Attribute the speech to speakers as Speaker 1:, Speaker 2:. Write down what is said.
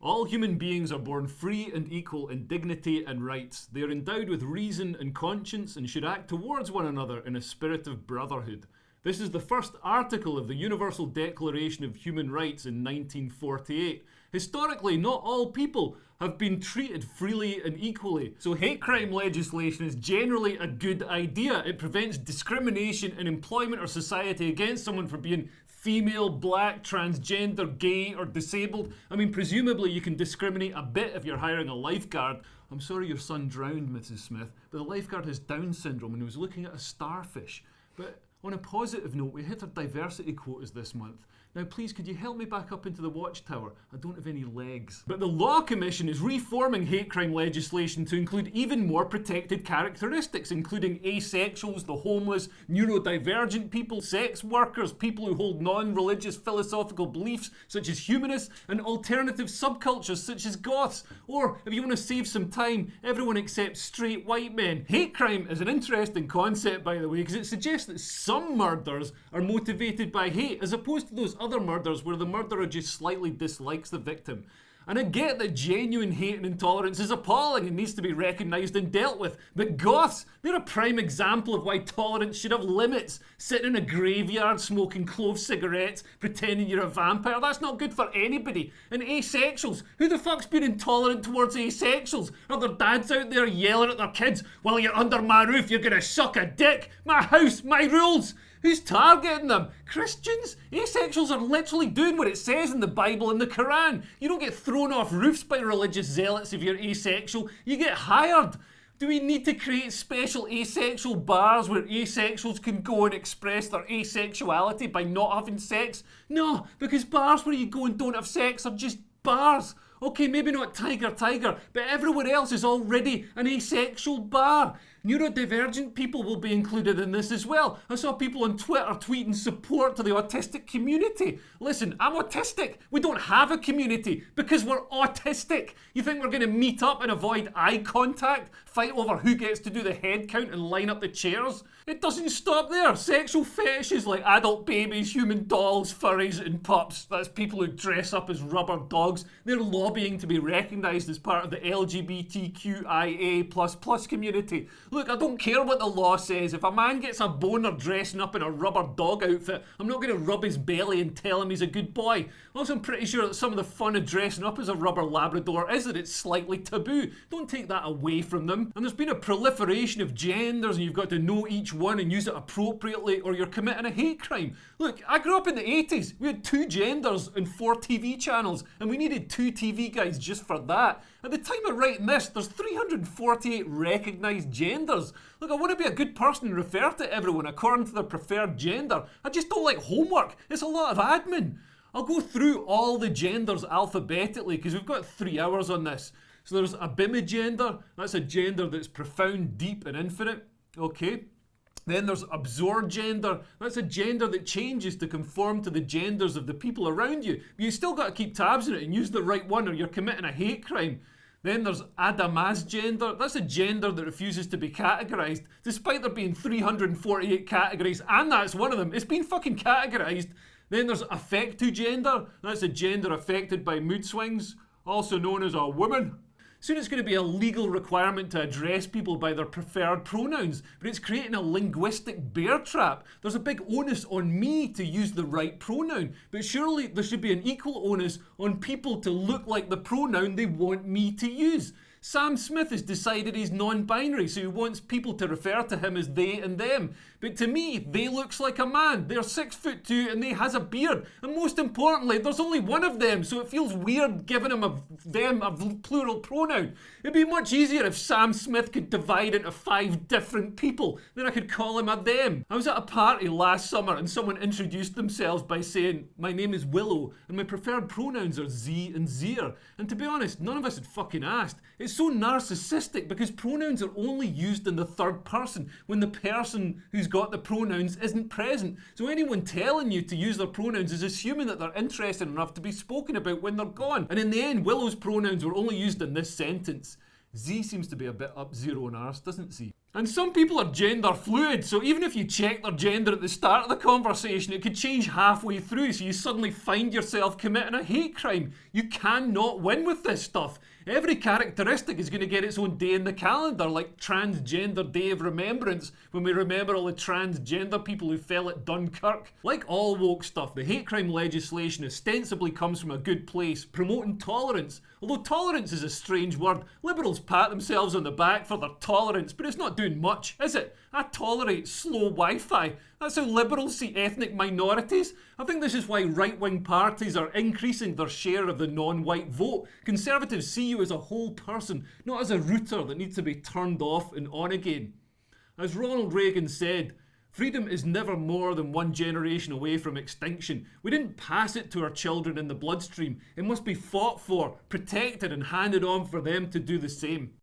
Speaker 1: All human beings are born free and equal in dignity and rights. They are endowed with reason and conscience and should act towards one another in a spirit of brotherhood. This is the first article of the Universal Declaration of Human Rights in 1948. Historically, not all people have been treated freely and equally. So hate crime legislation is generally a good idea. It prevents discrimination in employment or society against someone for being female, black, transgender, gay, or disabled. I mean, presumably you can discriminate a bit if you're hiring a lifeguard. I'm sorry your son drowned, Mrs. Smith, but the lifeguard has Down syndrome and he was looking at a starfish. But on a positive note, we hit our diversity quotas this month. Now please, could you help me back up into the watchtower? I don't have any legs. But the Law Commission is reforming hate crime legislation to include even more protected characteristics, including asexuals, the homeless, neurodivergent people, sex workers, people who hold non-religious philosophical beliefs such as humanists, and alternative subcultures such as goths. Or, if you want to save some time, everyone except straight white men. Hate crime is an interesting concept, by the way, because it suggests that some murders are motivated by hate, as opposed to those other murders where the murderer just slightly dislikes the victim. And I get that genuine hate and intolerance is appalling and needs to be recognised and dealt with, but goths, they're a prime example of why tolerance should have limits. Sitting in a graveyard smoking clove cigarettes, pretending you're a vampire, that's not good for anybody. And asexuals, who the fuck's been intolerant towards asexuals? Are their dads out there yelling at their kids, "While you're under my roof, you're gonna suck a dick? My house, my rules." Who's targeting them? Christians? Asexuals are literally doing what it says in the Bible and the Quran. You don't get thrown off roofs by religious zealots if you're asexual. You get hired. Do we need to create special asexual bars where asexuals can go and express their asexuality by not having sex? No, because bars where you go and don't have sex are just bars. Okay, maybe not Tiger Tiger, but everywhere else is already an asexual bar. Neurodivergent people will be included in this as well. I saw people on Twitter tweeting support to the autistic community. Listen, I'm autistic. We don't have a community because we're autistic. You think we're going to meet up and avoid eye contact, fight over who gets to do the head count and line up the chairs? It doesn't stop there. Sexual fetishes like adult babies, human dolls, furries and pups. That's people who dress up as rubber dogs. They're lobbying to be recognised as part of the LGBTQIA++ community. Look, I don't care what the law says. If a man gets a boner dressing up in a rubber dog outfit, I'm not going to rub his belly and tell him he's a good boy. Also, I'm pretty sure that some of the fun of dressing up as a rubber Labrador is that it's slightly taboo. Don't take that away from them. And there's been a proliferation of genders and you've got to know each one and use it appropriately or you're committing a hate crime. Look, I grew up in the 80s. We had 2 genders and 4 TV channels and we needed 2 TV guides just for that. At the time of writing this, there's 348 recognised genders. Look, I want to be a good person and refer to everyone according to their preferred gender. I just don't like homework. It's a lot of admin. I'll go through all the genders alphabetically because we've got 3 hours on this. So there's abimigender. That's a gender that's profound, deep and infinite. Okay. Then there's absorb gender. That's a gender that changes to conform to the genders of the people around you. But you still got to keep tabs on it and use the right one or you're committing a hate crime. Then there's Adamaz gender. That's a gender that refuses to be categorised, despite there being 348 categories, and that's one of them. It's been fucking categorised. Then there's affectu gender. That's a gender affected by mood swings, also known as a woman. Soon it's going to be a legal requirement to address people by their preferred pronouns, but it's creating a linguistic bear trap. There's a big onus on me to use the right pronoun, but surely there should be an equal onus on people to look like the pronoun they want me to use. Sam Smith has decided he's non-binary, so he wants people to refer to him as they and them. But to me, they looks like a man. They're 6'2" and they has a beard. And most importantly, there's only one of them, so it feels weird giving him a plural pronoun. It'd be much easier if Sam Smith could divide into 5 different people. Then I could call him a them. I was at a party last summer and someone introduced themselves by saying, "My name is Willow and my preferred pronouns are Z and Zir." And to be honest, none of us had fucking asked. It's so narcissistic because pronouns are only used in the third person when the person who's got the pronouns isn't present. So anyone telling you to use their pronouns is assuming that they're interested enough to be spoken about when they're gone. And in the end, Willow's pronouns were only used in this sentence. Z seems to be a bit up zero on ours, doesn't Z? And some people are gender fluid, so even if you check their gender at the start of the conversation, it could change halfway through, so you suddenly find yourself committing a hate crime. You cannot win with this stuff. Every characteristic is going to get its own day in the calendar, like Transgender Day of Remembrance, when we remember all the transgender people who fell at Dunkirk. Like all woke stuff, the hate crime legislation ostensibly comes from a good place, promoting tolerance. Although tolerance is a strange word, liberals pat themselves on the back for their tolerance, but it's not doing much, is it? I tolerate slow Wi-Fi. That's how liberals see ethnic minorities. I think this is why right-wing parties are increasing their share of the non-white vote. Conservatives see you as a whole person, not as a router that needs to be turned off and on again. As Ronald Reagan said, freedom is never more than one generation away from extinction. We didn't pass it to our children in the bloodstream. It must be fought for, protected and handed on for them to do the same.